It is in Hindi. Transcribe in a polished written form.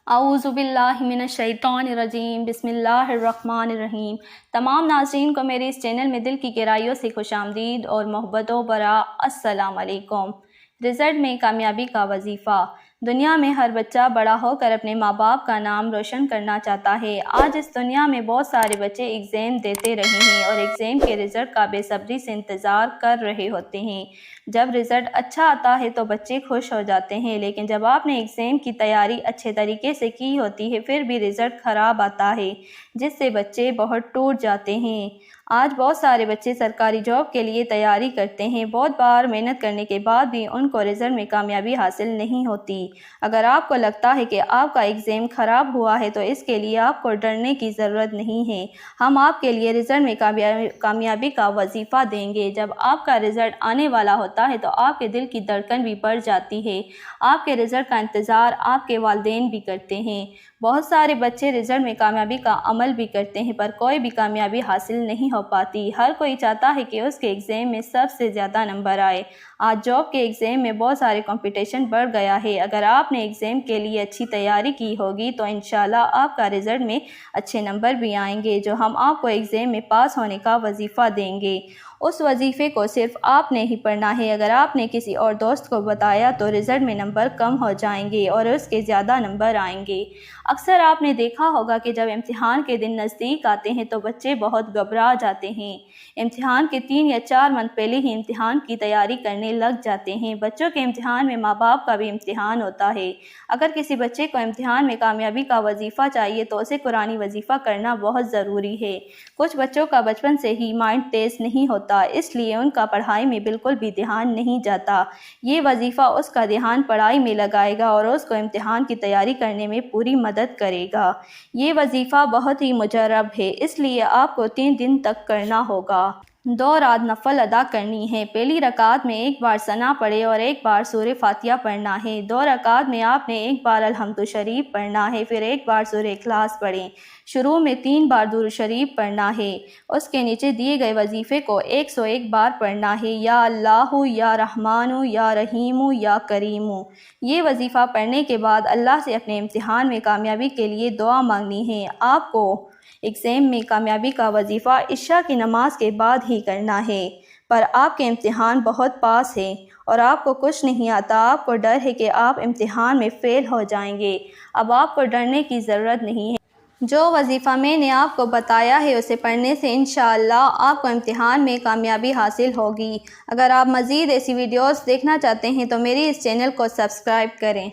आऊज़ुबिल्लाहि मिनश्शैतानिर्रजीम बिस्मिल्लाहिर्रहमानिर्रहीम। तमाम नाज़रीन को मेरे इस चैनल में दिल की गहराइयों से खुशामदीद और मोहब्बतों बरा अस्सलाम वालेकुम। रिज़ल्ट में कामयाबी का वजीफ़ा। दुनिया में हर बच्चा बड़ा होकर अपने माँ बाप का नाम रोशन करना चाहता है। आज इस दुनिया में बहुत सारे बच्चे एग्ज़ाम देते रहे हैं और एग्ज़ाम के रिज़ल्ट का बेसब्री से इंतज़ार कर रहे होते हैं। जब रिज़ल्ट अच्छा आता है तो बच्चे खुश हो जाते हैं, लेकिन जब आपने एग्ज़ाम की तैयारी अच्छे तरीके से की होती है फिर भी रिज़ल्ट ख़राब आता है, जिससे बच्चे बहुत टूट जाते हैं। आज बहुत सारे बच्चे सरकारी जॉब के लिए तैयारी करते हैं। बहुत बार मेहनत करने के बाद भी उनको रिज़ल्ट में कामयाबी हासिल नहीं होती। अगर आपको लगता है कि आपका एग्ज़ाम ख़राब हुआ है तो इसके लिए आपको डरने की ज़रूरत नहीं है। हम आपके लिए रिज़ल्ट में कामयाबी का वजीफ़ा देंगे। जब आपका रिज़ल्ट आने वाला होता है तो आपके दिल की धड़कन भी बढ़ जाती है। आपके रिज़ल्ट का इंतज़ार आपके वालिदैन भी करते हैं। बहुत सारे बच्चे रिज़ल्ट में कामयाबी का अमल भी करते हैं पर कोई भी कामयाबी हासिल नहीं हो पाती। हर कोई चाहता है कि उसके एग्ज़ाम में सबसे ज़्यादा नंबर आए। आज जॉब के एग्ज़ाम में बहुत सारे कंपटीशन बढ़ गया है। अगर आपने एग्ज़ाम के लिए अच्छी तैयारी की होगी तो इंशाल्लाह आपका रिज़ल्ट में अच्छे नंबर भी आएंगे, जो हम आपको एग्ज़ाम में पास होने का वजीफ़ा देंगे। उस वजीफ़े को सिर्फ आपने ही पढ़ना है। अगर आपने किसी और दोस्त को बताया तो रिज़ल्ट में नंबर कम हो जाएंगे और उसके ज़्यादा नंबर आएंगे। अक्सर आपने देखा होगा कि जब इम्तिहान के दिन नज़दीक आते हैं तो बच्चे बहुत घबरा जाते हैं। इम्तिहान के 3 या 4 मंथ पहले ही इम्तिहान की तैयारी करने लग जाते हैं। बच्चों के इम्तिहान में माँ बाप का भी इम्तिहान होता है। अगर किसी बच्चे को इम्तिहान में कामयाबी का वजीफ़ा चाहिए तो उसे कुरानी वजीफ़ा करना बहुत ज़रूरी है। कुछ बच्चों का बचपन से ही माइंड तेज़ नहीं होता, इसलिए उनका पढ़ाई में बिल्कुल भी ध्यान नहीं जाता। ये वजीफ़ा उसका ध्यान पढ़ाई में लगाएगा और उसको इम्तिहान की तैयारी करने में पूरी मदद करेगा। ये वजीफ़ा बहुत ही मुजर्रब है, इसलिए आपको 3 दिन तक करना होगा। 2 रात नफल अदा करनी है। पहली रकात में एक बार सना पढ़े और एक बार सूरह फातिहा पढ़ना है। 2 रकात में आपने एक बार अलहम्दु शरीफ पढ़ना है, फिर एक बार सूरह इखलास पढ़ें। शुरू में 3 बार दुरूद शरीफ पढ़ना है। उसके नीचे दिए गए वजीफ़े को 101 बार पढ़ना है। या अल्लाहु या रहमानु या रहीमु या करीमु। ये वजीफ़ा पढ़ने के बाद अल्लाह से अपने इम्तिहान में कामयाबी के लिए दुआ मांगनी है। आपको एग्ज़ाम में कामयाबी का वजीफ़ा इशा की नमाज के बाद ही करना है। पर आपके इम्तिहान बहुत पास है और आपको कुछ नहीं आता। आपको डर है कि आप इम्तिहान में फ़ेल हो जाएंगे। अब आपको डरने की ज़रूरत नहीं है। जो वजीफ़ा मैंने आपको बताया है उसे पढ़ने से इंशाअल्लाह आपको इम्तिहान में कामयाबी हासिल होगी। अगर आप मज़ीद ऐसी वीडियोस देखना चाहते हैं तो मेरे इस चैनल को सब्सक्राइब करें।